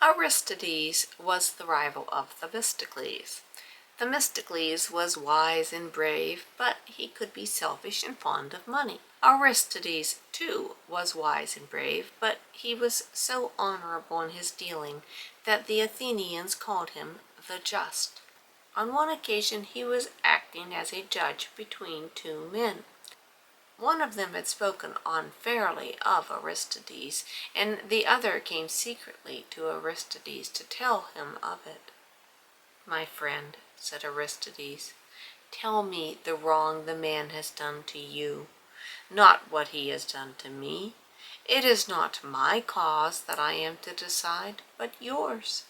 Aristides was the rival of Themistocles. Themistocles was wise and brave, but he could be selfish and fond of money. Aristides, too, was wise and brave, but he was so honorable in his dealing that the Athenians called him the Just. On one occasion he was acting as a judge between two men. One of them had spoken unfairly of Aristides, and the other came secretly to Aristides to tell him of it. "My friend," said Aristides, "tell me the wrong the man has done to you, not what he has done to me. It is not my cause that I am to decide, but yours."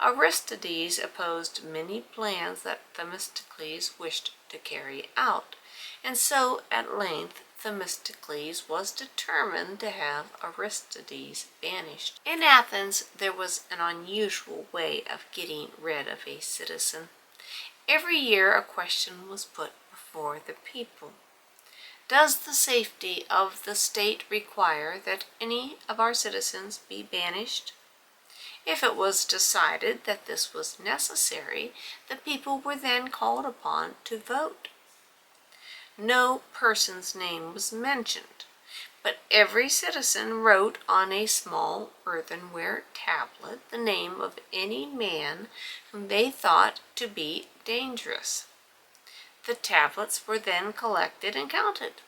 Aristides opposed many plans that Themistocles wished to carry out, and so at length Themistocles was determined to have Aristides banished. In Athens there was an unusual way of getting rid of a citizen. Every year a question was put before the people. Does the safety of the state require that any of our citizens be banished? If it was decided that this was necessary, the people were then called upon to vote. No person's name was mentioned, but every citizen wrote on a small earthenware tablet the name of any man whom they thought to be dangerous. The tablets were then collected and counted.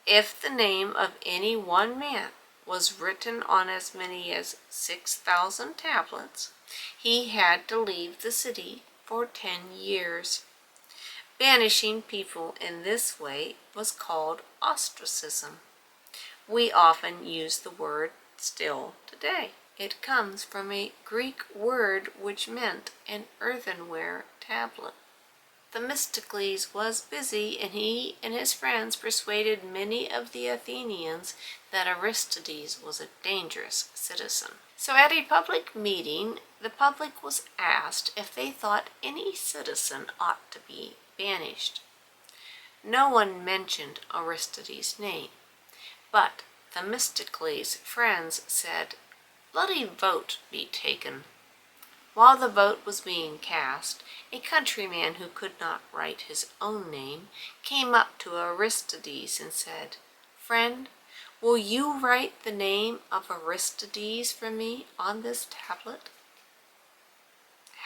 If the name of any one man was written on as many as 6,000 tablets, he had to leave the city for 10 years. Banishing people in this way was called ostracism. We often use the word still today. It comes from a Greek word which meant an earthenware tablet. Themistocles was busy, and he and his friends persuaded many of the Athenians that Aristides was a dangerous citizen. So at a public meeting, the public was asked if they thought any citizen ought to be banished. No one mentioned Aristides' name, but Themistocles' friends said, "Let a vote be taken." While the vote was being cast, a countryman who could not write his own name came up to Aristides and said, "Friend, will you write the name of Aristides for me on this tablet?"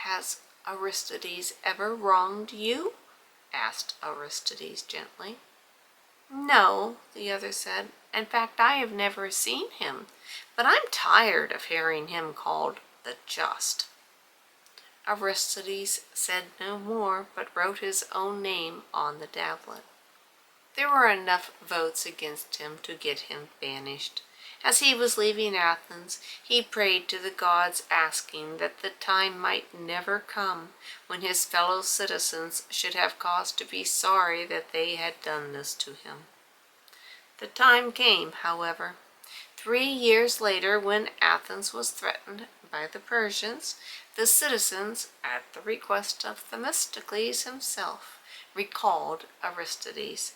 "Has Aristides ever wronged you?" asked Aristides gently. "No," the other said. "In fact, I have never seen him, but I'm tired of hearing him called the Just." Aristides said no more, but wrote his own name on the tablet. There were enough votes against him to get him banished. As he was leaving Athens, he prayed to the gods, asking that the time might never come when his fellow citizens should have cause to be sorry that they had done this to him. The time came, however. 3 years later, when Athens was threatened by the Persians, the citizens, at the request of Themistocles himself, recalled Aristides.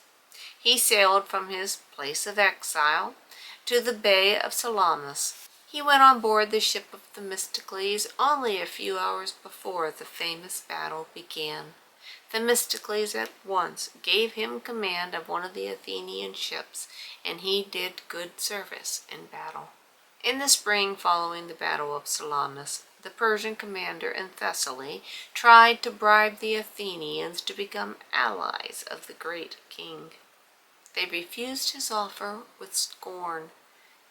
He sailed from his place of exile to the Bay of Salamis. He went on board the ship of Themistocles only a few hours before the famous battle began. Themistocles at once gave him command of one of the Athenian ships, and he did good service in battle. In the spring following the Battle of Salamis, the Persian commander in Thessaly tried to bribe the Athenians to become allies of the great king. They refused his offer with scorn.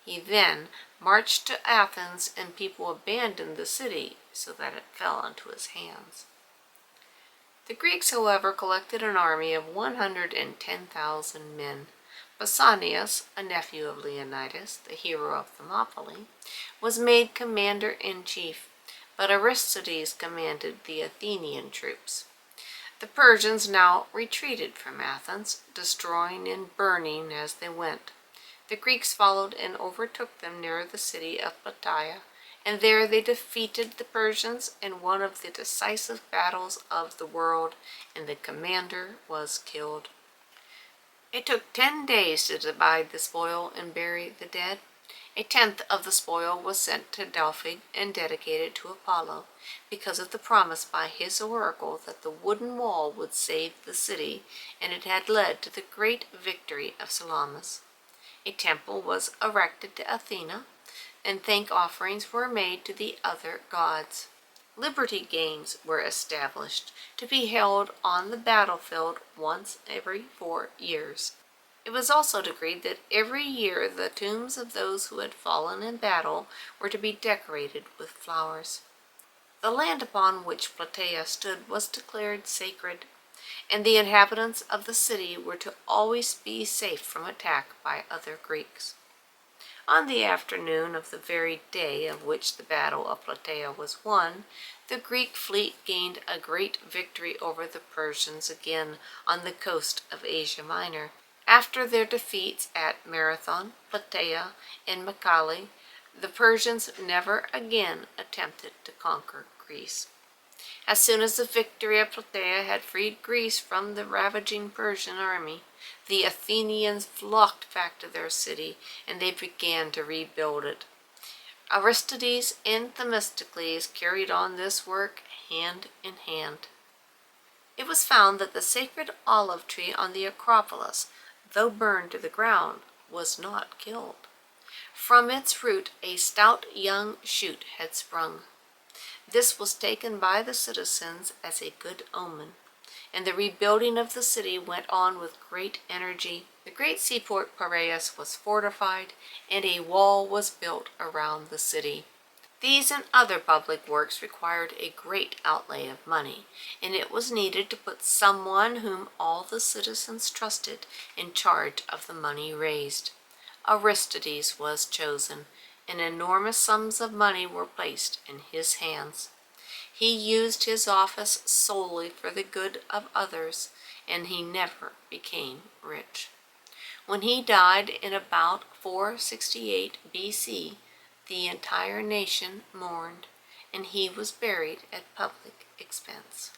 He then marched to Athens, and people abandoned the city so that it fell into his hands. The Greeks, however, collected an army of 110,000 men. Pausanias, a nephew of Leonidas, the hero of Thermopylae, was made commander-in-chief, but Aristides commanded the Athenian troops. The Persians now retreated from Athens, destroying and burning as they went. The Greeks followed and overtook them near the city of Plataea, and there they defeated the Persians in one of the decisive battles of the world, and the commander was killed. It took 10 days to divide the spoil and bury the dead. A tenth of the spoil was sent to Delphi and dedicated to Apollo, because of the promise by his oracle that the wooden wall would save the city, and it had led to the great victory of Salamis. A temple was erected to Athena, and thank offerings were made to the other gods. Liberty games were established, to be held on the battlefield once every 4 years. It was also decreed that every year the tombs of those who had fallen in battle were to be decorated with flowers. The land upon which Plataea stood was declared sacred, and the inhabitants of the city were to always be safe from attack by other Greeks. On the afternoon of the very day of which the battle of Plataea was won, the Greek fleet gained a great victory over the Persians again on the coast of Asia Minor. After their defeats at Marathon, Plataea, and Mycale, the Persians never again attempted to conquer Greece. As soon as the victory of Plataea had freed Greece from the ravaging Persian army, the Athenians flocked back to their city, and they began to rebuild it. Aristides and Themistocles carried on this work hand in hand. It was found that the sacred olive tree on the Acropolis, though burned to the ground, was not killed. From its root a stout young shoot had sprung. This was taken by the citizens as a good omen, and the rebuilding of the city went on with great energy. The great seaport Piraeus was fortified, and a wall was built around the city. These and other public works required a great outlay of money, and it was needed to put someone whom all the citizens trusted in charge of the money raised. Aristides was chosen, and enormous sums of money were placed in his hands. He used his office solely for the good of others, and he never became rich. When he died in about 468 B.C., the entire nation mourned, and he was buried at public expense.